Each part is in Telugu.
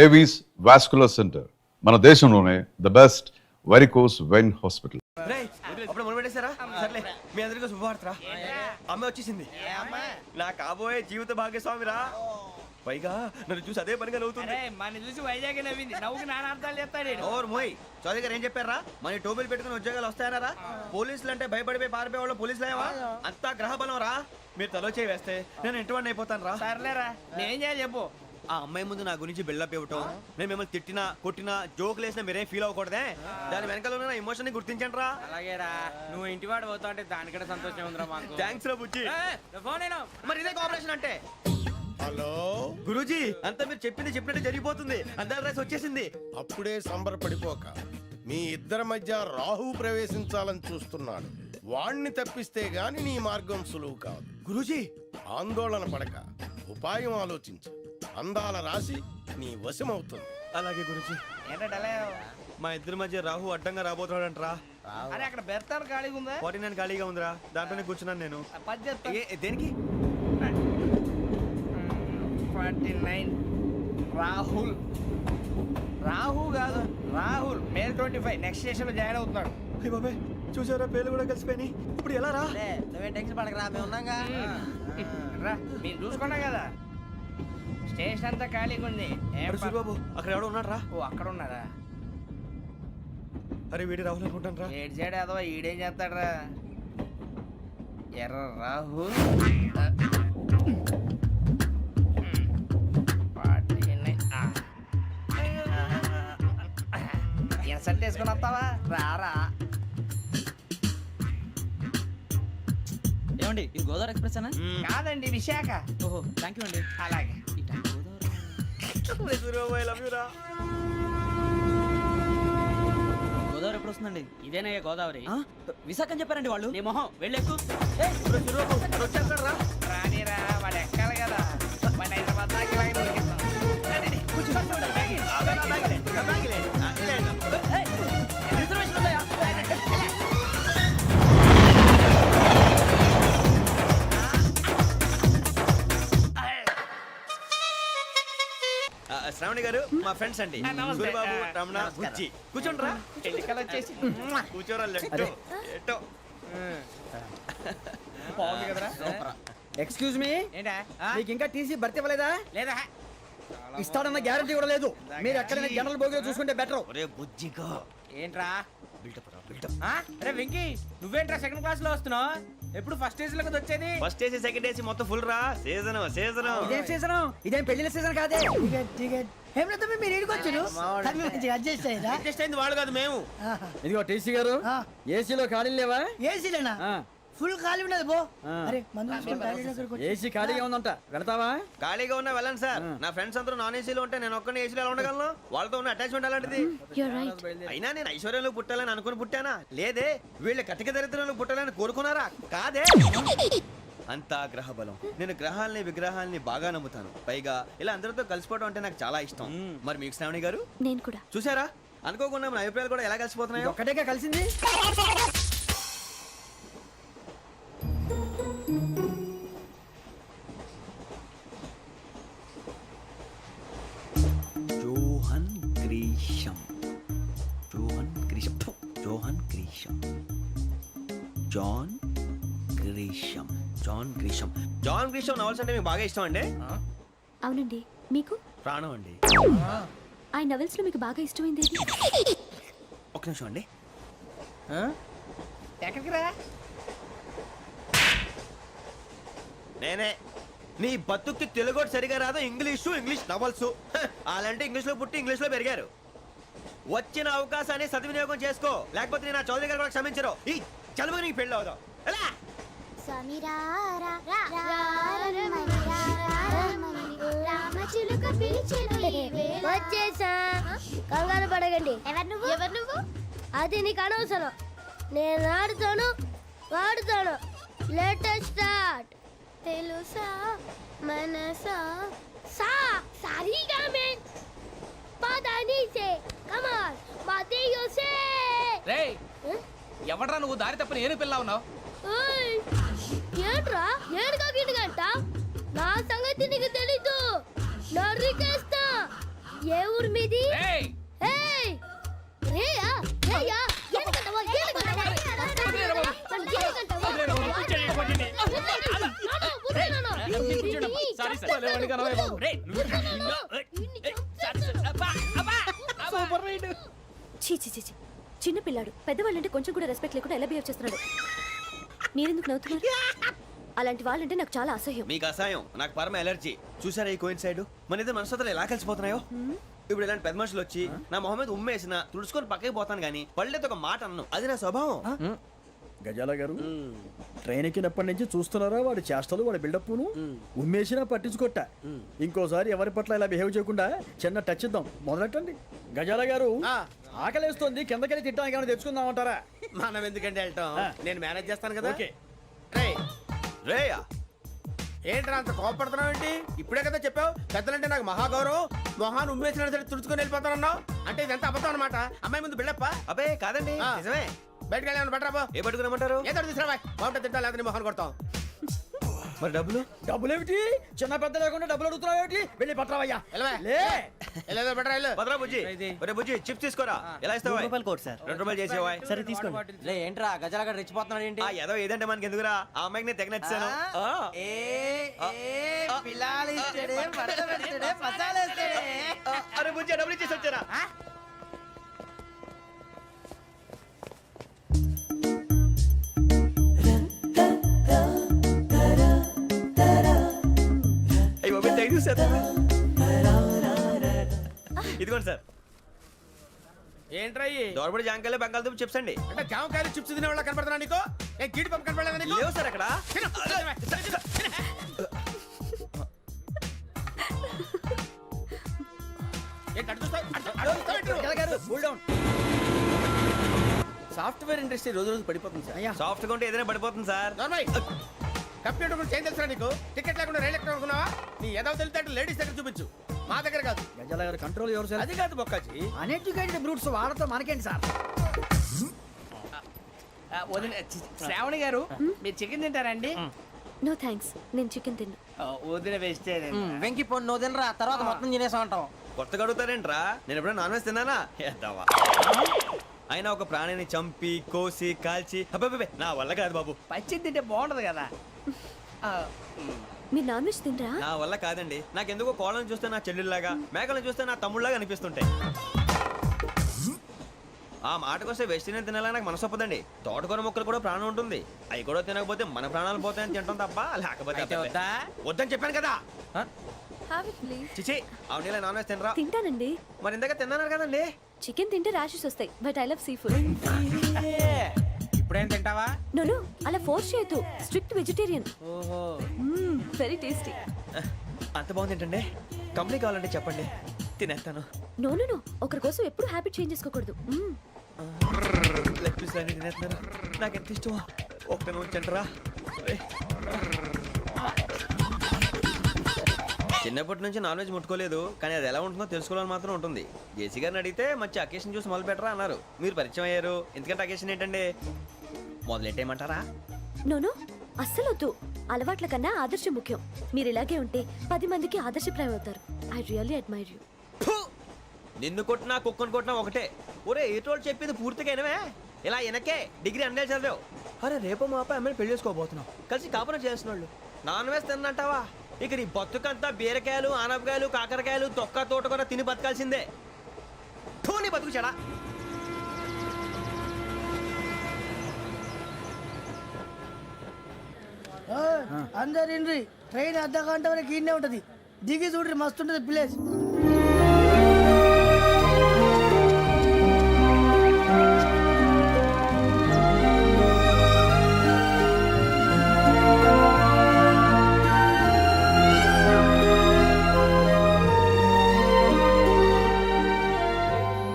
ఏవీస్ వాస్కులర్ సెంటర్ మన దేశంలోనే the best varicose vein hospital. అప్పుడు మొదలు పెట్టేశారా? సర్లే, మీ అందరికీ శుభవార్తరా. అమ్మ వచ్చేసింది, నా కాబోయే జీవిత భాగ్యస్వామిరా. పైగా నన్ను చూసి అదే పనిగా నవ్వుతుంది. మన చూసి వైజాగ్ నవ్వింది, నవ్వుకి నాన్న అర్థాలు చెప్తాడు. ఓర్ మోయ్, చౌదరి గారు ఏం చెప్పారా? మన టోబీలు పెట్టుకుని ఉద్యోగాలు వస్తాయన్నారా? పోలీసులు అంటే భయపడిపోయి పారిపోయే వాళ్ళు పోలీసులేవా? అంతా గ్రహ బలం రా. మీరు తలో చేయి వేస్తే నేను ఇంటివాడిని అయిపోతాను రా. సర్లేరా, నేనేం చేయాలి చెప్పు. ఆ అమ్మాయి ముందు నా గురించి బిల్డప్ ఇవ్వటం, నేను మిమ్మల్ని తిట్టినా కొట్టినా జోకులు వేసినా మీరేం ఫీల్ అవ్వకూడదే. దాని వెనకాల ఉన్న ఎమోషన్ ని గుర్తించండి రా. అలాగేరా, నువ్వు ఇంటివాడు పోతా అంటే దానికంటే సంతోషం ఉందిరా మాకు. థ్యాంక్స్ రా బుజ్జి. ఫోన్ మరి ఇదే కోఆపరేషన్ అంటే. హలో గురూజీ, అంతా మీరు చెప్పింది చెప్పినట్టు జరిగిపోతుంది. అందాల రైస్ వచ్చేసింది. అప్పుడే సంబరపడిపోక, మీ ఇద్దరి మధ్య రాహు ప్రవేశించాలని చూస్తున్నాడు. వాణ్ణి తప్పిస్తే గాని నీ మార్గం సులువు కాదు. గురూజీ, ఆందోళన పడక, ఉపాయం ఆలోచించు. అందాల రాశి నీ వశమవుతుంది. అలాగే గురూజీ. ఏంటంటే మా ఇద్దరి మధ్య రాహు అడ్డంగా రాబోతున్నాడంట్రా. అరే అక్కడ బెర్తాను ఖాళీగా ఉందా? 49 ఖాళీగా ఉందిరా, దాంట్లోనే కూర్చున్నాను నేను. పది చెప్తా. దేనికి? 49 రాహుల్. రాహు కాదు, రాహుల్. మే 25 నెక్స్ట్ స్టేషన్ లో జాయిన్ అవుతున్నాడు. అయ్య బాబాయ్, చూసారా పేర్లు కూడా కలిసిపోయినాయి. ఇప్పుడు ఎలా రా? నువ్వేం టెన్షన్ పడకరా, మేము ఉన్నాగా. రా, మీరు చూసుకున్నా కదా. స్టేషన్ అంతా ఖాళీగా ఉంది. అరే సూరిబాబు, అక్కడ ఎవడో ఉన్నాడు రా. ఓ అక్కడ ఉన్నారా? అరే వీడి రాహుల్ అనుకుంటాను రా. ఏడు చేయడం అదో ఈడేం చేస్తాడరా? ఎర్ర రాహు ఇన్సర్ట్ వేసుకుని వస్తావా? రారా. ఏమండి, ఇది గోదావరి ఎక్స్ప్రెస్ అనా? కాదండి, విశాఖ. ఓహో, థ్యాంక్ యూ అండి. అలాగే. సూరిబాబు, ఐ లవ్ యు రా. గోదావరి ఎప్పుడు వస్తుందండి? ఇదేనయ్య గోదావరి. విశాఖ అని చెప్పారండి వాళ్ళు. నీ మొహం వెళ్ళెక్కు. సూరిబాబు వచ్చేస్తాడు రా. రానిరా, వాడు ఎక్కాలి కదా. వాడు హైదరాబాద్ దాకా ఇలాగే దొరికిస్తాం. శ్రావణి గారు మా ఫ్రెండ్స్ అండి. నమస్తే. సూరిబాబు, రమణ, బుజ్జి. కూర్చోండి రా. ఎన్నికలు వచ్చేసి కూర్చోరా. లెట్టో ఎట్టో. బాగుంది కదరా. ఎక్స్క్యూజ్ మీ, ఏంటా? మీకు ఇంకా టీసీ భర్తీ ఇవ్వలేదా? లేదా ఇస్తాడన్న గ్యారంటీ కూడా లేదు. మీరు ఎక్కడైనా జనరల్ బోగిలో చూసుకుంటే బెటర్. ఒరే బుజ్జిగా, ఏంట్రా? బిల్డప్ రా, బిల్డప్. అరే వెంకీ, నువ్వేంట్రా సెకండ్ క్లాస్ లో వస్తున్నావు? ఎప్పుడు ఫస్ట్ ఏజ్ లో వచ్చేది? ఫస్ట్ ఏసీ సెకండ్ ఏసీ మొత్తం ఫుల్ రా. Season season. ఇదేం సీజన్? ఇదేం పెళ్లిన సీజన్ కాదే. ఏమిటో మీరు ఇడికొచ్చారు, అడ్జస్ట్ అయ్యారా? అడ్జస్ట్ అయింది వాళ్ళు కాదు, మేము. ఇదిగో టీసీ గారు, ఏసీలో ఖాళీ లేవా? ఏసీలేనా? ఫుల్ ఖాళీ ఉన్నది బో. అరే మందు ఏసీ ఖాళీగా ఉందంట, వెళతావా? ఖాళీగా ఉన్నా వెళ్ళండి సార్. నా ఫ్రెండ్స్ అందరూ నాన్ ఏసీలో ఉంటే నేను ఒక్కనే ఏసీలో ఎలా ఉండగలను? వాళ్ళతో ఉన్న అటాచ్మెంట్ అలాంటిది. అయినా నేను ఐశ్వర్యంలో పుట్టాలని అనుకుని పుట్టానా? లేదే. వీళ్ళు కటిక దరిద్రంలో పుట్టాలని కోరుకున్నారా? కాదే. అంతా గ్రహ బలం. నేను గ్రహాలని విగ్రహాలని బాగా నమ్ముతాను. పైగా ఇలా అందరితో కలిసిపోవడం అంటే నాకు చాలా ఇష్టం. మరి మీకు శ్రావణి గారు? నేను కూడా. చూసారా, అనుకోకుండా మన అభిప్రాయాలు కూడా ఎలా కలిసిపోతున్నాయి. ఒక్కటేగా కలిసింది. John Grisham, John Grisham, John Grisham, John Grisham, John Grisham. John Grisham novels అంటే మీకు బాగా ఇష్టం అండి? అవునండి. మీకు? ప్రాణం అండి. ఆ నవెల్స్ లో మీకు బాగా ఇష్టమైంది? ఒక్క నిమిషం అండి. ఎక్కడికి రా? నేనే. నీ బతుక్కి తెలుగు సరిగా రాదు, ఇంగ్లీష్ నవల్స్. అలాంటి ఇంగ్లీష్ లో పుట్టి ఇంగ్లీష్ లో పెరిగారు. వచ్చిన అవకాశాన్ని సద్వినియోగం చేసుకో, లేకపోతే నేను నా చౌదరి గారు కూడా క్షమించరు. ఈ చదువు నీకు పెళ్ళి అవుదాం. ఎలా? వచ్చేసా, కంగారు పడకండి. ఎవరు నువ్వు? అది నీకు అనవసరం. నేను ఆడుతాను, వాడుతాను. Let's start. తెలుసా మనసా సా సారీగా మే పదని సే కమాన్ మాదేయో సే. రేయ్, ఎవడ్రా నువ్వు? దారి తప్పని ఏను పిల్ల ఉన్నావు? ఓయ్, ఏంట్రా ఏడుగా గిడుగంట? నా సంగతి నీకు తెలీదు. నరికేస్తా. ఏ ఊరు మీది ఏయ్ ఏయ్ రేయా రేయా ఎందుకంటావా ఎందుకంటావా సారీ సార్ రేయ్ సూపర్ రైడ్. చీ చీ చీ చీ. చిన్న పిల్లాడు పెద్దవాళ్ళంటే కొంచెం కూడా రెస్పెక్ట్ లేకుండా ఎలా బిహేవ్ చేస్తున్నాడు. మీరెందుకు నవ్వుతున్నారు? అలాంటి వాళ్ళంటే నాకు చాలా అసహ్యం. మీకు అసహాయం, నాకు పరమ ఎలర్జీ. చూసారా ఈ కోయిన్ సైడ్ మన ఇద్దరు మనసుతో ఎలా కలిసిపోతున్నాయో. ఇప్పుడు ఇలాంటి పెద్ద మనుషులు వచ్చి నా మొహం మీద ఉమ్మేసిన తుడుచుకొని పక్కకి పోతాను కానీ పళ్ళేతో ఒక మాట అన్ను. అది నా స్వభావం. గజాల గారు ట్రైన్ ఎక్కినప్పటి నుంచి చూస్తున్నారా వాడి చేష్టలు వాడి బిల్డప్ను ఉమ్మేసినా పట్టించుకోట. ఇంకోసారి ఎవరి పట్ల ఇలా బిహేవ్ చేయకుండా చిన్న టచ్ ఇద్దాం. మొదలెట్టండి. గజాల గారు ఆకలేస్తోంది, కిందకెళ్ళి తిట్టడానికి ఏమైనా తెచ్చుకుందామంటారా? మనం ఎందుకంటే వెళ్తాం, నేను మేనేజ్ చేస్తాను కదా. ఓకే. రేయ్, రేయా ఏంట్రా అంత కోపడుతున్నావు ఏంటి? ఇప్పుడే కదా చెప్పావు పెద్దలంటే నాకు మహాగౌరవం, మొహాన్ని ఉమ్మేసిన సరే తుడుచుకొని వెళ్ళిపోతానన్నావు. అంటే ఇదంతా అబద్ధం అనమాట. అమ్మాయి ముందు బిల్డప్ప. అబ్బే కాదండి, ఆ. నిజమే. బయటకు వెళ్ళాను బట్రాబో. ఏ పట్టుకురమ్మంటారు? ఏదో తీసుకురా బాగుంటుంది తింటా లేదా మొహన్ కొడతాం. మరి డబ్బులు? డబ్బులు ఏమిటి? చిన్న పెద్ద లేకుండా డబ్బులు అడుగుతున్నావు ఏమిటి? వెళ్ళి పట్టరావయ్యా. వెళ్ళవే. లే. వెళ్ళేదో బట్రా వెళ్ళు. భద్రా బుజ్జి, ఒరే బుజ్జి చిప్స్ తీసుకోరా. ఎలా ఇస్తావా? Court sir. 2 రూపాయలు చేసేవా? సరే తీసుకోండి. లే ఏంట్రా గజాల గడ రెచ్చిపోతున్నాడు ఏంటి? ఆ ఏదో ఏదంటే మనకి ఎందుకురా, ఆ అమ్మాయికి నేను తెగ నచ్చాను. అరే బుజ్జి డబ్బులు ఇచ్చేసి వచ్చారా? అయ్యో బాబోయ్, తెగ చూసేస్తారా? ఇదిగోండి సార్. ఏంట్రా ఇయి? దోరబడి జాంకాయలు బంగాళదుంప చిప్స్ అండి. అంటే జామకాయలు చిప్స్ తినే వాళ్ళ కనపడుతున్నా నీకు? ఏ గీడి పంప కనపడలేదా నీకు? లేవు సార్ అక్కడ. తిను, తినవే, తిను, తిను. ఏంటి అటు చూస్తావు? అటు చూస్తావు ఏంటి నువ్వు? గజాల గారు కూల్ డౌన్. సాఫ్ట్వేర్ ఇండస్ట్రీ రోజు రోజు పడిపోతుంది సార్. అయ్యా సాఫ్ట్ గా ఉంటే ఏదైనా పడిపోతుంది సార్. నార్మల్. కంప్యూటర్ గురించి ఏం తెలుసా నీకు? టికెట్ లేకుండా రైలు ఎక్కడ అనుకున్నావా? నీ ఏదో తెలితే అంటే లేడీస్ దగ్గర చూపించు, మా దగ్గర కాదు. గజాల గారు కంట్రోల్ ఎవరు సార్? అది కాదు బొక్కాజీ. అన్ఎడ్యుకేటెడ్ బ్రూట్స్ వాళ్ళతో మనకేంటి సార్? శ్రావణి గారు మీరు చికెన్ తింటారండి? నో థ్యాంక్స్, నేను చికెన్ తిన్నా. వదిన వేస్తే వెంకి పొన్ను నువ్వు తినరా, తర్వాత మొత్తం తినేసా ఉంటాం. కొత్తగా అడుగుతారేంట్రా? నేను ఎప్పుడైనా నాన్ వెజ్ తిన్నానా? ఎద్దావా. అయినా ఒక ప్రాణిని చంపి కోసి కాల్చి అబ్బబ్బే నా వల్ల కాదు బాబు. పచ్చి తింటే బాగుంటది కదా. మీరు నాన్ వెజ్ తినరా? నా వల్ల కాదండి. నాకెందుకో కోళ్ళని చూస్తే నా చెల్లెళ్ళలాగా, మేకలను చూస్తే నా తమ్ముళ్ళలాగా అనిపిస్తుంటాయి. ఆ మాటకొస్తే వెస్టిరియన్ తినాలని నాకు మనసు ఒప్పదండి. తోటకూర మొక్కలు కూడా ప్రాణం ఉంటుంది. అవి కూడా తినకపోతే మన ప్రాణాలు పోతాయని తింటాం తప్ప లేకపోతే అయితే వద్దా? వద్దని చెప్పాను కదా. Have it, please. చిచి అవునీ నాన్ వెజ్ తినరా? తింటానండి. మరి ఇందాక తిన్నాను కదండి. చికెన్ తింటే ర్యాషెస్ వస్తాయి, but I love sea food. ఇప్పుడేం తింటావా? నో అలా ఫోర్స్ చేయొద్దు. Strict vegetarian. ఓహో వెరీ టేస్టీ. అంత బాగుంది ఏంటండి? కంప్లీట్ కావాలంటే చెప్పండి, తినేస్తాను. నో ఒకరి కోసం ఎప్పుడు హ్యాబిట్ చేంజ్ చేసుకోకూడదు. లెగ్ పీస్ అన్ని తినేస్తున్నారు. నాకు ఎంత ఇష్టం. ఒకటే ఉంచండిరా. చిన్నప్పటి నుంచి నాన్ వెజ్ ముట్టుకోలేదు, కానీ అది ఎలా ఉంటుందో తెలుసుకోవాలని మాత్రం ఉంటుంది. జేసీ గారిని అడిగితే మంచి అకేషన్ చూసి మొదలు పెట్టరా అన్నారు. మీరు పరిచయం అయ్యారు, ఎందుకంటే అకేషన్ ఏంటండి? మొదలెట్టేయమంటారా? నో అస్సలు వద్దు. అలవాట్ల కన్నా ఆదర్శం ముఖ్యం. మీరు ఇలాగే ఉంటే 10 మందికి ఆదర్శప్రాయం అవుతారు. I really admire you. నిన్ను కొట్టినా కుక్కను కొట్టినా ఒకటే. ఒరే ఏటోళ్ళు చెప్పింది పూర్తిగా వినవే. ఇలా వెనకే డిగ్రీ అన్నే చదివావు. అరే రేపు మా అబ్బాయి అమ్మాయిని పెళ్లి చేసుకోబోతున్నావు, కలిసి కాపురం చేసిన వాళ్ళు. నాన్ వెజ్ తిన్నంటావా? ఇక నీ బతుకంతా బీరకాయలు ఆనపకాయలు కాకరకాయలు తొక్క తోట కూడా తిని బతకాల్సిందే. నీ బతుకు చెడా. అందరు ఇండ్రి, ట్రైన్ అర్ధ గంట వరకు ఇన్నే ఉంటది. దిగి చూడ్రి, మస్తు ఉంటది ప్లేస్.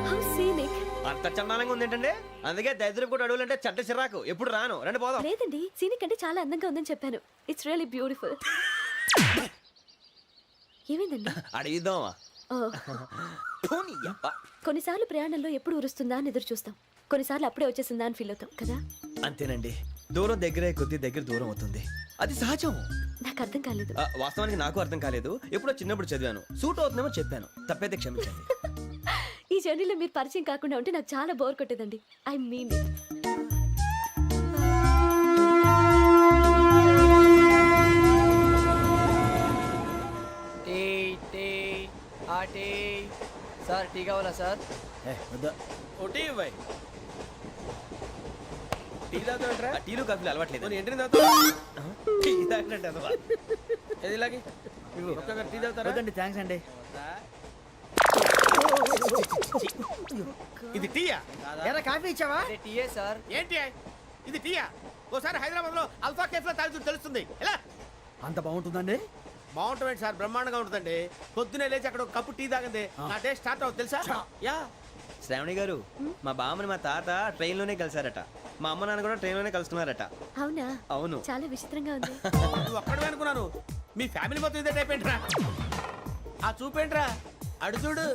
How scenic. అంత చందానంగా ఉంది ఏంటంటే? అందుకే దరిద్రం కూడా అడవులంటే చెడ్డ చిరాకు. ఎప్పుడు రాను, రండి పోదాం. లేదండి, సీనిక్ అంటే చాలా అందంగా ఉందని చెప్పాను. It's really beautiful. ఏమైందండి? అడిగిద్దామా? కొన్నిసార్లు ప్రయాణంలో ఎప్పుడు ఉరుస్తుందా అని ఎదురు చూస్తాం, కొన్నిసార్లు అప్పుడే వచ్చేసిందా అని ఫీల్ అవుతాం కదా. అంతేనండి. దూరం దగ్గరే కొద్ది దగ్గర దూరం అవుతుంది. అది సహజం. నాకు అర్థం కాలేదు. వాస్తవానికి నాకు అర్థం కాలేదు. ఎప్పుడో చిన్నప్పుడు చదివాను. సూట్ అవుతుందేమో చెప్పాను. తప్పైతే క్షమించండి. ఈ జర్నీలో మీరు పరిచయం కాకుండా ఉంటే నాకు చాలా బోర్ కొట్టేదండి. ఐ మీన్ టీ టీ ఆ టీ సార్ టీ కావాలా సార్? వద్దా. ఒకటి ఇవ్వాయి టీ తాగుతాంట్రా? టీలు కాఫీలు అలవాట్లేదు. ఎంట్రీ తాగుతా టీ తాగినట్టు అదవా. ఏది ఇలాగే ఒక్కొక్కరు టీ తాగుతారా? వద్దండి, థ్యాంక్స్ అండి. ఇది టీయా? ఎరా కాఫీ ఇచ్చావా? అదే టీయే సార్. ఏంటి ఇది టీయా? ఓసారి హైదరాబాద్ లో అల్ఫా కేఫ్ లో తాగుతూ తెలుస్తుంది. ఎలా అంత బాగుంటుందండి? బాగుంటుంది సార్, బ్రహ్మాండంగా ఉంటుందండి. పొద్దునే లేచి అక్కడ ఒక కప్పు టీ తాగింది నా డే స్టార్ట్ అవుతుంది తెలుసా? యా. శ్రావణి గారు, మా బామ్మని మా తాత ట్రైన్ లోనే కలిసారట. మా అమ్మ నాన్న కూడా ట్రైన్ లోనే కలుసుకున్నారట. అవునా? అవును. చాలా విచిత్రంగా ఉంది. నువ్వు ఒక్కడే అనుకున్నాను, మీ ఫ్యామిలీ మొత్తం ఇదే టైప్ ఏంట్రా? ఆ చూపేంట్రా, అడు చూడు.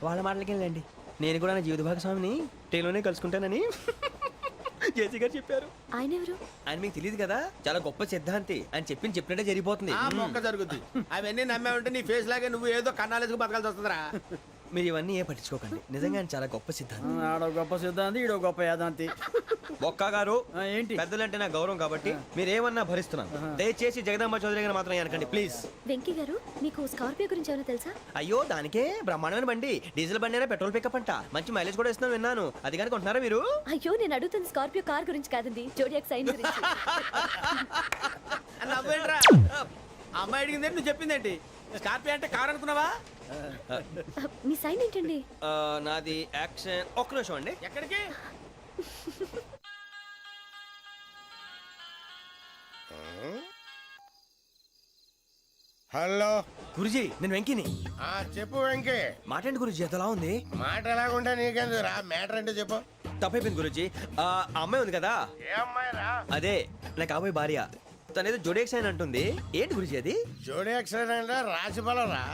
వాళ్ళ మాటలకి వెళ్ళండి. నేను కూడా నా జీవిత భాగస్వామిని ట్రైన్ లోనే కలుసుకుంటానని జేసీ గారు చెప్పారు. ఆయన ఎవరు? ఆయన మీకు తెలియదు కదా, చాలా గొప్ప సిద్ధాంతి అని చెప్పినట్టే జరిగిపోతుంది. ఆ మొక్క జరుగుద్ది. అవన్నీ నమ్మే ఉంటే నీ ఫేస్ లాగే నువ్వు ఏదో కన్నాలేసుకు బతకాల్సి వస్తుందిరా. మీరు ఇవన్నీ ఏ పట్టించుకోకండి. నిజంగా ఆయన చాలా గొప్ప సిద్ధాంతి. ఆడో గొప్ప సిద్ధాంతి, ఈడో గొప్ప యాదాంతి. ఒక్క గారు, ఏంటి? పెద్దలంటే నా గౌరవం కాబట్టి మీరు ఏమన్నా భరిస్తున్నాను. దయచేసి జగదాంబ చౌదరి గారిని మాత్రం అనకండి ప్లీజ్. వెంకీ గారు, మీకు స్కార్పియో గురించి ఏమైనా తెలుసా? అయ్యో, దానికే బ్రహ్మాండమైన బండి. డీజిల్ బండి అయినా పెట్రోల్ పికప్ అంట. మంచి మైలేజ్ కూడా ఇస్తున్నాను విన్నాను. అది కానీ కొంటున్నారా మీరు? అయ్యో, నేను అడుగుతుంది స్కార్పియో కార్ గురించి కాదండి, జోడియాక్ సైన్ గురించి. నవ్వేంట్రా? అమ్మాయి అడిగింది నువ్వు చెప్పిందేంటి? స్కార్పియో అంటే కారు అనుకున్నావా? మీ సైన్ ఏంటండి? నాది యాక్షన్. ఒక్క నిమిషం అండి. ఎక్కడికి? హలో గురుజీ, నేను వెంకిని. చెప్పు వెంకీ. మాట్లాడండి గురుజీ, ఎంతలా ఉంది? మాట ఎలాగుంటా నీకెందుకు రా, మ్యాటర్ అంటే చెప్పు. తప్పైపోయింది గురుజీ. ఆ అమ్మాయి ఉంది కదా, ఏ అమ్మాయి రా? అదే నా కాబోయే భార్య. తనేదో జోడేక్ సైన్ అంటుంది. ఏంటి గురుజీ అది? జోడి యాక్సిడెంట్ రాసి బలరా.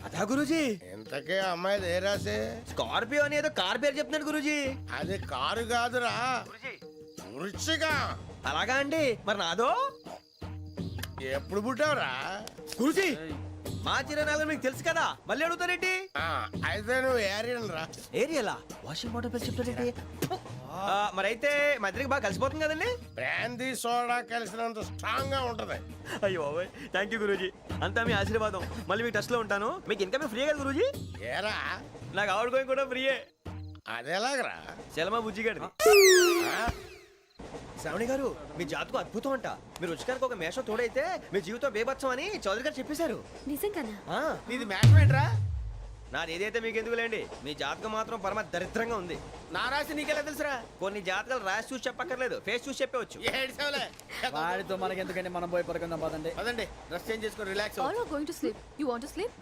అదా గురుజీ? ఇంతకే అమ్మాయిది ఏ రాసి? స్కార్పియో అని ఏదో కార్ పేరు చెప్తున్నాడు గురుజీ. అది కారు కాదురా, వృచ్చిక. అలాగా అండి, మరి నాదో? ఎప్పుడు పుట్టావురా? గురుజీ, మా చిరనాలు మీకు తెలుసు కదా, మళ్ళీ అడుగుతారేంటి? అయితే నువ్వు ఏరియన్ రా. ఏరియలా? వాషింగ్ వాటర్ పేరు చెప్తారేంటి? మరైతే మా ఇద్దరికి బాగా కలిసిపోతుంది కదండి. బ్రాందీ సోడా కలిసినంత స్ట్రాంగ్ గా ఉంటది. అయ్యో థ్యాంక్ యూ గురూజీ, అంతా మీ ఆశీర్వాదం. మళ్ళీ మీకు టచ్ లో ఉంటాను. మీకు ఇన్కమ్ ఫ్రీ కదా గురూజీ? ఏరా, నాకు ఆవిడ గోయింగ్ కూడా ఫ్రీయే. అదెలాగరా? చలమా బుజ్జి గారిది. శ్రావణి గారు, మీ జాతకు అద్భుతం అంట. మీరు రుచికారికి ఒక మేషం తోడైతే మీ జీవితం బేబత్సం అని చౌదరి గారు చెప్పేశారు. నిజంగానా? నీది మ్యాచ్ ఏంట్రా? నాది ఏదైతే మీకు ఎందుకులేండి, మీ జాతకం మాత్రం పరమ దరిద్రంగా ఉంది. నా రాసి నీకెలా తెలుసురా? కొన్ని జాతకాలు రాసి చూసి చెప్పక్కర్లేదు, ఫేస్ చూసి చెప్పవచ్చు. ఏడ్చావులే. వాడితో మనకి ఎందుకండి, మనం పోయి పడుకుందాం పదండి. పదండి, డ్రెస్ చేంజ్ చేసుకొని relax. All are going to sleep. You want to sleep?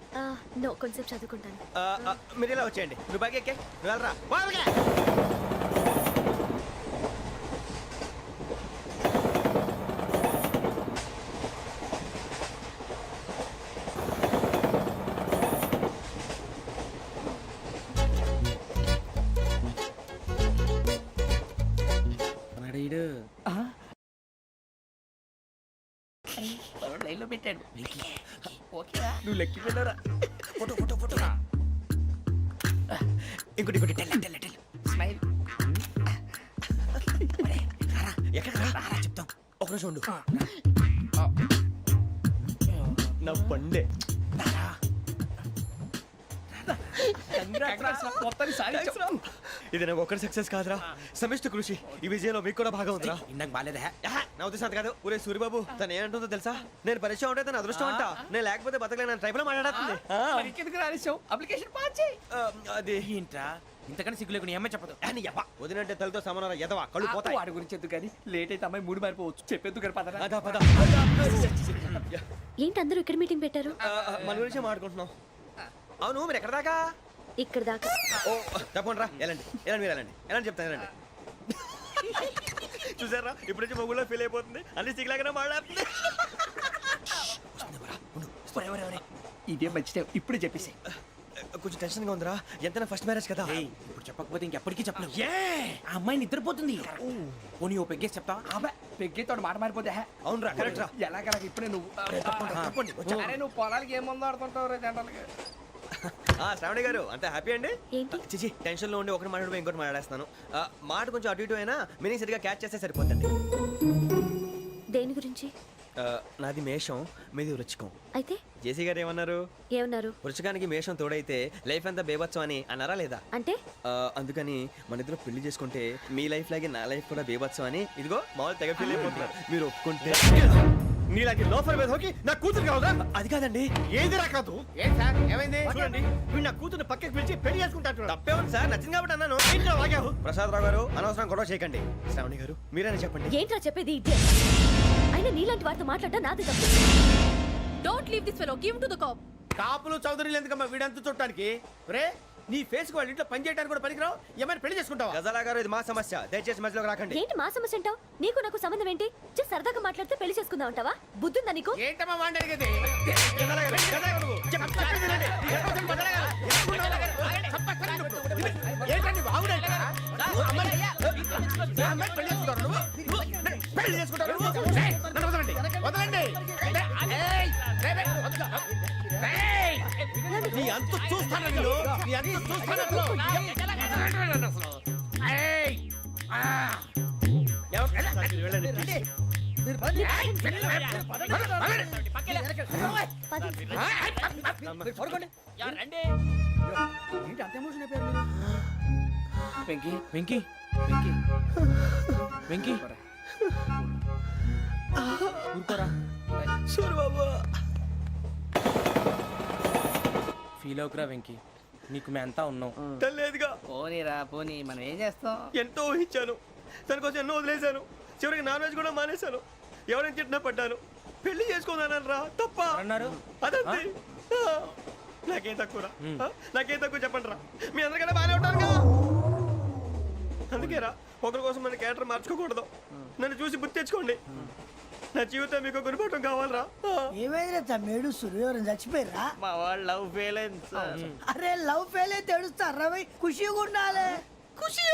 No, కొంచెం చదువుకుంటాను. మీరు ఇలా వచ్చేయండి. నువ్వు బాగా ఎక్కే, నువ్వు వెళ్ళరా. వాళ్ళకే. లైన్లో పెట్టాడు. నువ్వు లెక్కి వెళ్ళరా. Photo photo photo. ఇంకోటి ఇంకోటి. Tell smile. ఎక్కడ రా చెప్తాం. ఒక నిమిషం ఉండు. నా పండే. ఇది నాకు ఒక్కరి సక్సెస్ కాదురా, సమిష్టి కృషి. ఈ విజయంలో మీకు కూడా భాగం ఉందిరా. ఇందాక బాగాలేదా? నా ఉద్దేశం అంత కాదు. ఊరే సూర్యబాబు, తను ఏమంటుందో తెలుసా? నేను పరిచయం ఉంటే తన అదృష్టం అంట. నేను లేకపోతే బతకలేను ట్రైబ్ లో మాట్లాడుతుంది. ఇంకెందుకు రాలేసావు? అప్లికేషన్ పాస్ చేయి. అది ఏంట్రా ఇంతకన్నా సిగ్గు లేకుండా ఏమై చెప్పదు. వదినంటే తలతో సమానం ఎదవా, కళ్ళు పోతాయి. వాడి గురించి ఎందుకు కానీ, లేట్ అయితే అమ్మాయి మూడు మారిపోవచ్చు. చెప్పేందుకు గారు పదరా. అదా పద. ఏంటి అందరూ ఇక్కడ మీటింగ్ పెట్టారు? మన గురించే మాట్లాడుకుంటున్నాం. అవును, మీరు ఎక్కడ దాకా? ఇక్కడ దాకా. ఓ తప్పకుండా రా, వెళ్ళండి వెళ్ళండి, మీరు వెళ్ళండి వెళ్ళండి, చెప్తాను వెళ్ళండి. చూసారా, ఇప్పుడు నుంచి మొగుల్లో ఫీల్ అయిపోతుంది. అన్ని సిగ్లాగానే మాట్లాడుతుంది. ఇదే మంచి టైం, ఇప్పుడు చెప్పేసి. కొంచెం టెన్షన్ గా ఉందిరా ఎంతైనా ఫస్ట్ మ్యారేజ్ కదా ఇప్పుడు చెప్పకపోతే ఇంకెప్పటికీ చెప్పలేవు ఆ అమ్మాయి నిద్రపోతుంది పోనీ ఓ పెగ్గేసి చెప్తా అబ్బా పెగ్గేతో మాట మారిపోతే అవునరా కరెక్ట్ రా ఎలాగలా ఇప్పుడే నువ్వు అరే నువ్వు పొలాలకి ఏముందో ఆడుతుంటావు రే జనరల్గా శ్రావణి గారు అంత హ్యాపీ అండి ఏంటి? చిచి టెన్షన్ లో ఉండి ఒకటి మాట్లాడిపోయి ఇంకోటి మాట్లాడేస్తాను మాట కొంచెం అటు ఇటు అయినా మీనింగ్ సరిగా క్యాచ్ చేస్తే సరిపోతుంది దేని గురించి? నాది మేషం మీది వృచ్చికం అయితే జేసీ గారు ఏమన్నారు ఏమన్నారు? వృచ్చికానికి మేషం తోడైతే లైఫ్ అంతా బేబత్సం అని అన్నారా లేదా అంటే అందుకని మన ఇద్దరు పెళ్లి చేసుకుంటే మీ లైఫ్ లాగే నా లైఫ్ కూడా బేబత్సం అని ఇదిగో మామూలు తెగ ఫీల్ అయిపోతున్నారు మీరు ఒప్పుకుంటే నీలాంటి లోఫర్ మీద హోకి నా కూతురు కావదా అది కాదండి ఏది రాకాదు ఏం సార్ ఏమైంది చూడండి వీడు నా కూతురు పక్కకి పిలిచి పెళ్లి చేసుకుంటాడు తప్పే ఉంది సార్ నచ్చింది కాబట్టి అన్నాను ప్రసాద్ రావు గారు అనవసరం గొడవ చేయకండి శ్రావణి గారు మీరైనా చెప్పండి ఏంట్రా చెప్పేది? ఇదే అయినా నీలాంటి వారితో మాట్లాడటం నాది తప్పు. Don't leave this fellow, give to the cop. కాపులు చౌదరులు ఎందుకమ్మా వీడంతా చుట్టానికి రే నీ ఫేస్ కు వాళ్ళ ఇంట్లో పని చేయడానికి కూడా పనికిరావు ఏమైనా పెళ్లి చేసుకుంటావా గజాలా గారు ఇది మా సమస్య దయచేసి మధ్యలోకి రాకండి ఏంటి మా సమస్య అంటావు? నీకు నాకు సంబంధం ఏంటి? జస్ట్ సరదాగా మాట్లాడితే పెళ్లి చేసుకుందాం అంటావా? బుద్ధుందా నీకు? ఏంటమ్మా వాడిని అడిగేది గజాలా గారు, గజాలా గారు, చెప్పండి వినండి. ఏంటండి బాగుండేట పెళ్లి చేసుకుంటారు నువ్వు పెళ్లి చేసుకుంటారు నువ్వు నన్ను వదలండి వదలండి నీ అంత చూస్తాను నీ అంత చూస్తాను వెంకీ వెంకీ వెంకీ వెంకీ ఊరుకోరా సూరి బాబు ఫీల్ అవుకురా వెంకీ నీకు మేమంతా ఉన్నాం తెలియదుగా పోనీరా పోనీ మనం ఏం చేస్తాం? ఎంతో ఊహించాను దానికోసం ఎన్నో వదిలేశాను చివరికి నాన్ వెజ్ కూడా మానేశాను ఎవరైనా తిట్టినా పడ్డాను పెళ్లి చేసుకున్నాను రా తప్ప అన్నారు అదంతే నాకేం తక్కువ నాకేం తక్కువ చెప్పండి రా మీ అందరికన్నా బాగానే ఉంటారుగా అందుకేరా ఒకరి కోసం మన క్యారెక్టర్ మార్చుకోకూడదు నన్ను చూసి గుర్తు తెచ్చుకోండి నా జీవితం మీకు గురిపటం కావాలరా ఏమైందిరా తమ్మేడు ఎవరైనా చచ్చిపోయిరా? మా వాళ్ళు లవ్ ఫెయిల్ అయింది అరే లవ్ ఫెయిల్ అయితే ఏడుస్తారా? ఖుషిగా ఉండాలి. ఖుషి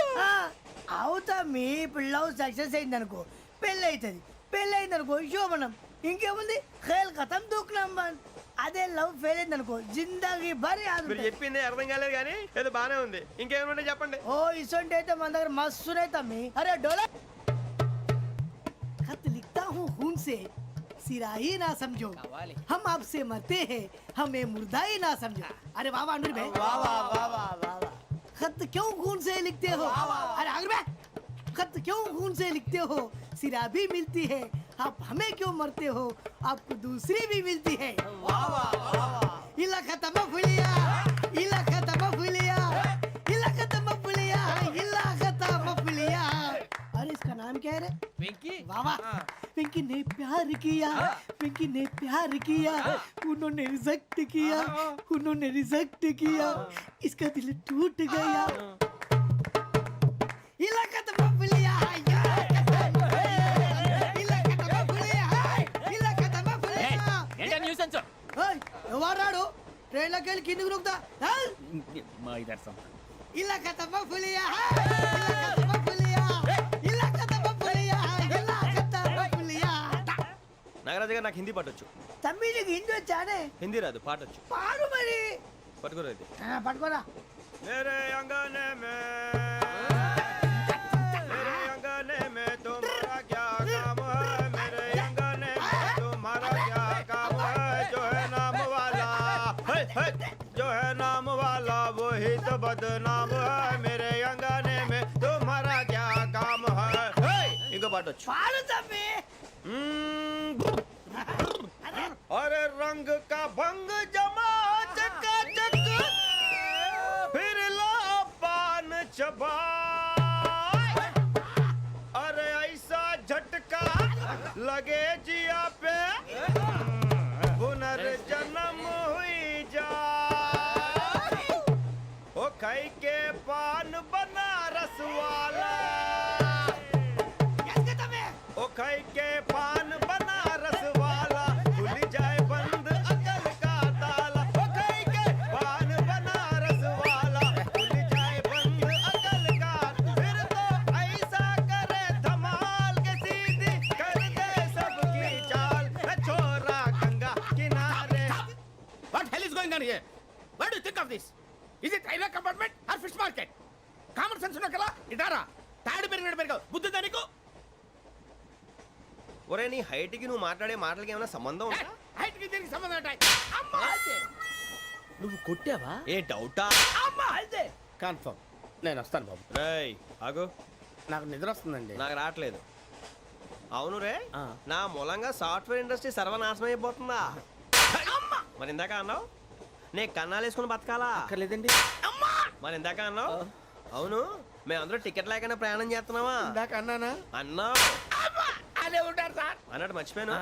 అవుతా మీ ఇప్పుడు లవ్ సక్సెస్ అయింది అనుకో పెళ్ళి అవుతుంది. పెళ్ళి అయింది అనుకో శోభనం. ఇంకేముంది ఖేల్ కథం దూకునాం బన్. అదే లవ్ ఫెయిల్ అయింది అనుకో జిందాగీ భారీ మీరు చెప్పింది అర్థం కాలేదు కానీ ఏదో బానే ఉంది ఇంకేమైనా చెప్పండి ఓ ఇసొంటి అయితే మన దగ్గర మస్తు తమ్మి. అరే డోలా खत लिखता हूँ खून से सिरा ही ना समझो हम आपसे मरते हैं हमें मुर्दा ही ना समझो. अरे वाह वाह अनुर भाई वाह वाह वाह वाह वाह. खत क्यों खून से लिखते हो? अरे अनुर भाई खत क्यों खून से लिखते हो? सिरा भी मिलती है आप हमें क्यों मरते हो? आपको दूसरी भी मिलती है. वाह वाह वाह. इला खत्म फुलिया इला खत्म फुलिया इला खत्म फुलिया इला खत्म फुलिया. अरे इसका नाम क्या है रे? వెంకీ वाह वाह. पिंकी ने प्यार किया पिंकी ने प्यार किया उन्होंने रिजेक्ट किया उन्होंने रिजेक्ट किया इसका दिल टूट गया. इलाका तो बबलिया इलाका तो बबलिया इलाका तो बबलिया. ఏంటా న్యూసెన్స్? ओए ఎవరాడు ట్రైన్ లోకి వెళ్ళి కిందకి నొక్కుతా. మా ఇదర్శం ఇలాకా तो बबलिया इलाका तो बबलिया इलाका तो बबलिया इलाका तो बबलिया. నాగరాజు గారు నాకు హిందీ పాటొచ్చు తమ్మి నీకు హిందీ వచ్చానే? హిందీ రాదు పాటొచ్చు పాడు మరి. పట్టుకోరు అయితే పట్టుకోరా. मेरे अंगने में मेरे अंगने में तुम्हारा क्या काम है मेरे अंगने में तुम्हारा क्या काम है जो है नाम वाला जो है नाम वाला वही तो बदनाम है मेरे अंगने में तुम्हारा क्या काम है इनको बाटो పాడు తమ్మి. अरे रंग का भंग जमा चकाचक फिर ला पान चबा अरे ऐसा झटका लगे जिया पे पुनर्जन्म हुई जा ओ खाई के पान बनारस वाला ओ खाई के पान बनारस वाला खुल जाए बंद अकल का ताला ओ खाई के पान Banaras fish market. Common sense ఉన్నా కదా ఇటారా. తాడు పెరిగినట్టు పెరగవు బుద్ధి దానికి. ఒరే నీ హైట్ కి నువ్వు మాట్లాడే మాటలకి ఏమైనా సంబంధం ఉందా? హైట్ కి దీనికి సంబంధం ఉంటాయి. అమ్మా నువ్వు కొట్టావా? ఏ డౌటా? అమ్మా అయితే కన్ఫర్మ్. నేను వస్తాను బాబు. రేయ్ ఆగు, నాకు నిద్ర వస్తుందండి. నాకు రావట్లేదు. అవును రే, నా మూలంగా సాఫ్ట్వేర్ ఇండస్ట్రీ సర్వనాశనం అయిపోతుందా? మరి ఇందాక అన్నావు నే కన్నాలు వేసుకుని బతకాలా? అక్కర్లేదండి. మరి ఇందాక అన్నావు అవును మేమందరూ టికెట్ లేకుండా ప్రయాణం చేస్తున్నావా? ఇందాక అన్నానా? అన్నావు. అదే ఉంటారు సార్. అన్నట్టు మర్చిపోయాను.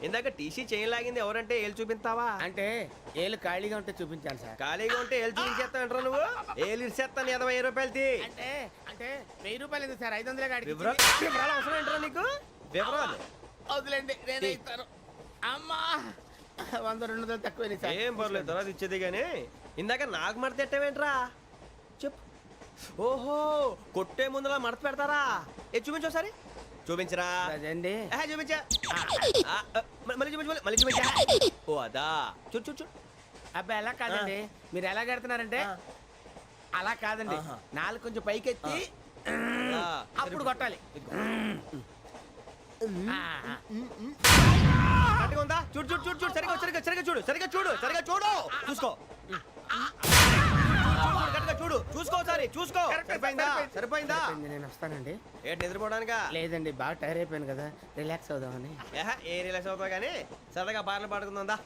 ఇందాక టీసీ చేయి లాగింది ఎవరంటే ఏళ్ళు చూపిస్తావా? అంటే ఏళ్ళు ఖాళీగా ఉంటే చూపించాలి సార్. ఖాళీగా ఉంటే ఏళ్ళు చూపించేస్తానంటారా నువ్వు? ఏళ్ళు ఇచ్చేస్తాను 20 రూపాయలు తీ. అంటే అంటే 1000 రూపాయలు ఎందుకు సార్? 500 గాడికి వివరాలు అవసరం ఏంటరా నీకు? వివరాలు వదిలేండి, నేనే ఇస్తాను. అమ్మా 100 200 తక్కువ సార్. ఏం పర్లేదు తర్వాత ఇచ్చేది కానీ ఇందాక నాకు మడత ఎట్టవేంట్రా చెప్పు. ఓహో కొట్టే ముందులా మడత పెడతారా? ఏ చూపించు ఒకసారి. చూపించరా? అదండి. చూపించా. మళ్ళీ చూపించు, మళ్ళీ చూపించా. ఓ అదా చూడు చూడు చూడు. అబ్బాయి ఎలా కాదండి, మీరు ఎలా కడుతున్నారంటే అలా కాదండి. నాలుగు కొంచెం పైకెత్తి అప్పుడు కొట్టాలి. కరెక్ట్గా ఉందా? చూడు చూడు చూడు చూడు సరిగా సరిగా సరిగా చూడు సరిగా చూడు సరిగా చూడు చూసుకో. కరెక్ట్గా చూడు చూసుకో ఒకసారి చూసుకో. సరిపోయిందా? సరిపోయిందా? నేను వస్తానండి. ఏంటి నిద్రపోవడానికా? లేదండి, బాగా టైర్ అయిపోయాను కదా, రిలాక్స్ అవుదామని. ఏ రిలాక్స్ అవుతావు కానీ సరదాగా పాటలు పాడుకుందా?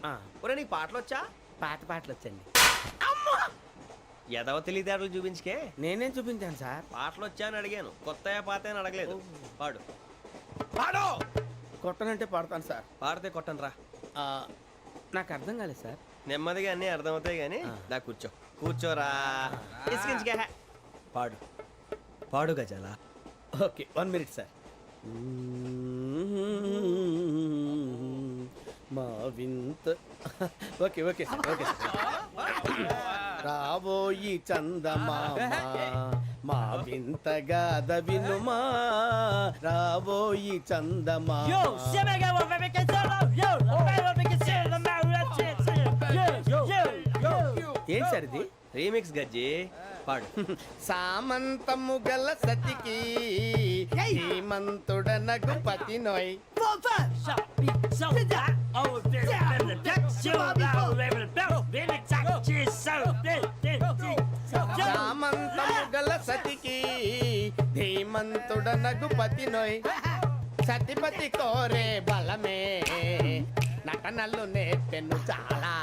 ఒరే నీకు పాటలు వచ్చా? పాత పాటలు వచ్చండి. ఎదవ తెలివితేటలు చూపించుకే. నేనేం చూపించాను సార్? పాటలు వచ్చా అని అడిగాను, కొత్త పాత అని అడగలేదు. పాడు పాడు. కొట్టనంటే పాడతాను సార్. పాడితే కొట్టను రా. నాకు అర్థం కాలేదు సార్. నెమ్మదిగా అన్నీ అర్థమవుతాయి కానీ దా కూర్చో. కూర్చోరా. ఇసుకించుకే. పాడు పాడు గజాల. Okay 1 minute sir. మా వింత. Okay okay sir, okay sir. రాబోయి చందమామ మా వింతగా వినుమా, రాబోయి చందమామ. ఏం సార్ ఇది? రీమిక్స్ గజ్జి. పాడు. సామంతము గల సతికి హేమంతుడనగు పతి నోయ్. సామంతము గల సతికి ధీమంతుడనగు పతి నోయ్. సతిపతి కోరే బలమే నటనలు నేర్పెను చాలా.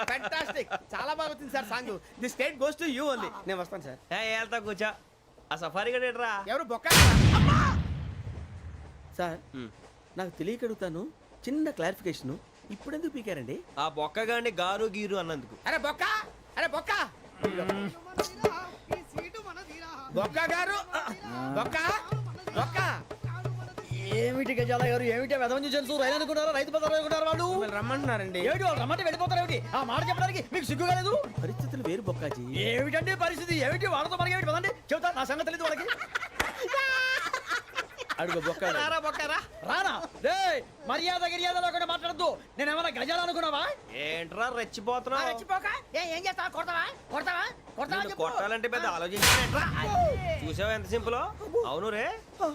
ఫ్యాంటాస్టిక్, చాలా బాగా వచ్చింది sir song. The state goes to you only. నేను వస్తాను సార్. వెళ్తా కూర్చో. ఆ సఫారీ గడేట్రా. ఎవరు బొక్క సార్? నాకు తెలియక అడుగుతాను, చిన్న క్లారిఫికేషన్. ఇప్పుడు ఎందుకు పీకారండి? ఆ బొక్కగాండి గారు గీరు అన్నందుకు. అరే బొక్క, అరే బొక్క, బొక్క గారు, బొక్క బొక్క. ఏమిటి గజాల గారు, ఏమిటి వెదవని చూసారు? రైలు అనుకున్నారా? రైతు బజార్ అనుకున్నారు వాళ్ళు? మిమ్మల్ని రమ్మంటున్నారండి. ఏమిటి వాళ్ళు రమ్మంటే వెళ్ళిపోతారు? ఏమిటి ఆ మాట చెప్పడానికి మీకు సిగ్గు కాలేదు? పరిస్థితులు వేరు బొక్కాజీ. ఏమిటండి పరిస్థితి? ఏమిటి వాళ్ళతో మనకి ఏమిటి? పదండి చెబుతా, నా సంగతి తెలియదు వాళ్ళకి. అడుగు బొక్క. రారా బొక్కరా. రానా రే, మర్యాద గిర్యాద లేకుండా మాట్లాడద్దు. నేను ఏమైనా గజాలు అనుకున్నావా? ఏంట్రా రెచ్చిపోతున్నావు? రెచ్చిపోక ఏం చేస్తావా? కొడతావా కొడతావా కొడతావా నిన్ను చెప్పు. కొట్టాలంటే పెద్ద ఆలోచించానేంట్రా. చూసావా ఎంత సింపుల్? అవును రే,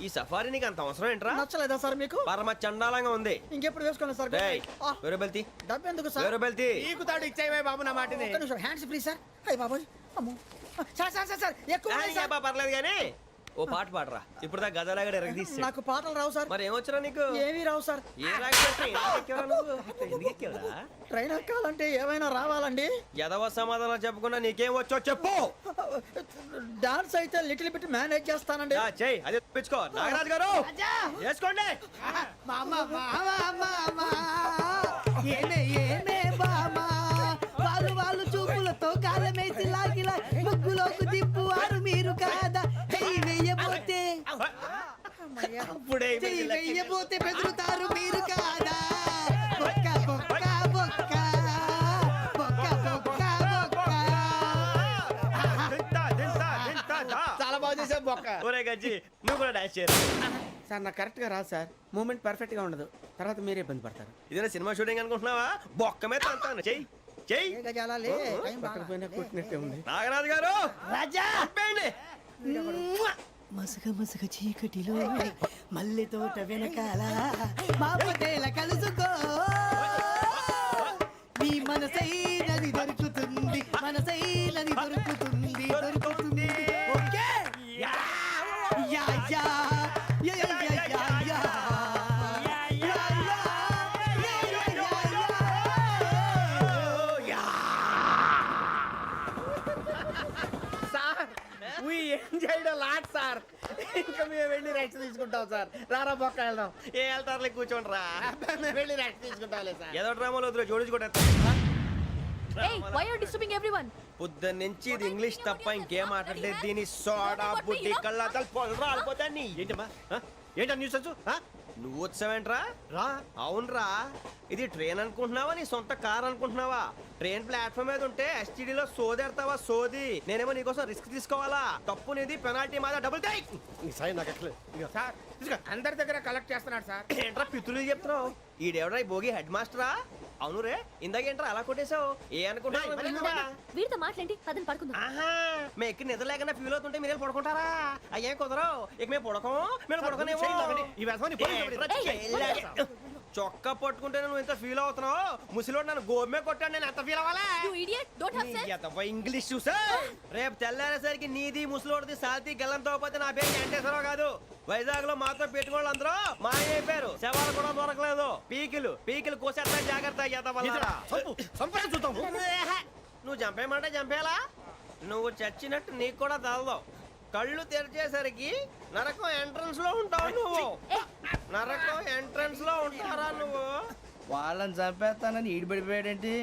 ఈ సఫారీ నీకు అంత అవసరం ఏంట్రా? నచ్చలేదా సార్ మీకు? పరమ చండాలంగా ఉంది. ఇంకెప్పుడు వేసుకోండి సార్. డేయ్, వేరే బెల్తి డబ్బు ఎందుకు సార్? వేరే బెల్తి. నీకు తాడు ఇచ్చాయి బాబు నా మాటని. ఒక్క నిమిషం హ్యాండ్స్ ఫ్రీ సార్. అయ్య బాబోయ్ అమ్మో. సార్ సార్ సార్ సార్ ఎక్కువ ఉన్నాయి సార్. పర్లేదు కానీ ఓ పాట పాడరా. ఇప్పుడు దా గదలాగడ ఎరగదీసి. నాకు పాటలు రావు సార్. మరి ఏమొచ్చరా నీకు? ఏమీ రావు సార్. ఏ రాకెవరా? ట్రైన్ ఎక్కాలంటే ఏమైనా రావాలండి. ఎదవ సమాధానం చెప్పకుండా నీకేం వచ్చో చెప్పు. డాన్స్ అయితే లిటిల్ బిట్ మేనేజ్ చేస్తానండి. చెయ్యి అది తెప్పించుకో. నాగరాజు గారు వేసుకోండి. ఏమే ఏమే బామా వాళ్ళు వాళ్ళు చూపులతో కాలమేసి లాగిలా ముగ్గులోకి దిప్పువారు మీరు కాదా? చెయ్యి వెయ్యబోతే చెయ్యి వెయ్యబోతే బెదురుతారు మీరు కాదా? బొక్క బొక్క బొక్క బొక్క బొక్క బొక్క. చాలా బాగా చేసావు బొక్క. ఒరే గజ్జి నువ్వు కూడా డాన్స్ చేయరు. సార్ నాకు కరెక్ట్ గా రాదు సార్. మూమెంట్ పర్ఫెక్ట్ గా ఉండదు, తర్వాత మీరే ఇబ్బంది పడతారు. ఇదేనా సినిమా షూటింగ్ అనుకుంటున్నావా? బొక్క మీద అంటాను. చెయ్యి చెయ్యి ఏ గజాల లే టైం బాగా. నాగరాజు గారు రాజా చంపేయండి. మసగ మసగ చీకటిలో మల్లె తోట వెనకాల బాపతేల కలుసుకో నీ మనసైనది దొరుకుతుంది మనసైనది దొరుకుతుంది దొరుకుతుంది okay yeah yeah yeah yeah yeah yeah yeah yeah yeah yeah sir we enjoyed lot sir. ఇంకా మేము వెళ్ళి రెస్ట్ తీసుకుంటాం సార్. రారా బొక్క వెళ్దాం. ఏ వెళ్తారులే కూర్చోండి రా. మేము వెళ్ళి రెస్ట్ తీసుకుంటాంలే సార్. ఏదో డ్రామాలో వద్దు జోడించుకుంటా. ఏయ్ వై ఆర్ డిస్టర్బింగ్ ఎవ్రీవన్? పొద్దున్న నుంచి ఇది ఇంగ్లీష్ తప్ప ఇంకేం మాట్లాడలేదు. దీని సోడా బుడ్డి కళ్ళ పొలరా అల్పోతాన్ని. ఏంటమ్మా ఏంటా న్యూస్ వచ్చు? నువ్వు వచ్చావేంట్రా? రా. అవునరా, ఇది ట్రైన్ అనుకుంటున్నావా నీ సొంత కార్ అనుకుంటున్నావా? ట్రైన్ ప్లాట్ఫామ్ మీద ఉంటే ఎస్టీడీలో సోదేడతావా సోది? నేనేమో నీకోసం రిస్క్ తీసుకోవాలా? తప్పు నీది, పెనాల్టీ మాదా, డబుల్ టై. సార్ అందరి దగ్గర కలెక్ట్ చేస్తున్నాడు సార్. ఏంట్రా పితులు చెప్తున్నావు? ఈడెవడ్రా ఈ భోగి హెడ్ మాస్టరా? అవును రే, ఇందాకేంట్రా అలా కొట్టేశావు? ఏ అనుకుంటున్నావు? వీరితో మాట్లాడి అతను పడుకుందాం. ఆహా, మేము ఎక్కడ నిద్ర లేకుండా ఫీల్ అవుతుంటే మీరు పడుకుంటారా? అయ్యేం కుదరవు. ఇక మేము పడకం, మేము పడకనేమో. చొక్కా పట్టుకుంటే నువ్వు ఎంత ఫీల్ అవుతున్నావు? ముసలివాడు నన్ను గోమే కొట్టాడు, నేను ఎంత ఫీల్ అవ్వాలా? You idiot, don't have sense. English చూసా? రేపు తెల్లారేసరికి నీది ముసలోడిది సాల్తీ గల్లంతో పోతే నా పేరు వెంకటేశ్వరరావు కాదు. వైజాగ్ లో మాతో పెట్టుకోళ్ళు అందరూ మాయమైపోయారు. శవాలు కూడా దొరకలేదు. పీకిలు కోసేస్తా జాగ్రత్త. నువ్వు చంపేయమంటే చంపేలా? నువ్వు చచ్చినట్టు నీకు కూడా తగదు. కళ్ళు తెరిచేసరికి నరకం ఎంట్రన్స్ లో ఉంటావు నువ్వు. నరకం ఎంట్రన్స్ లో ఉంటారా నువ్వు? వాళ్ళని చంపేస్తానని ఈడిపడిపోయాడేంటి?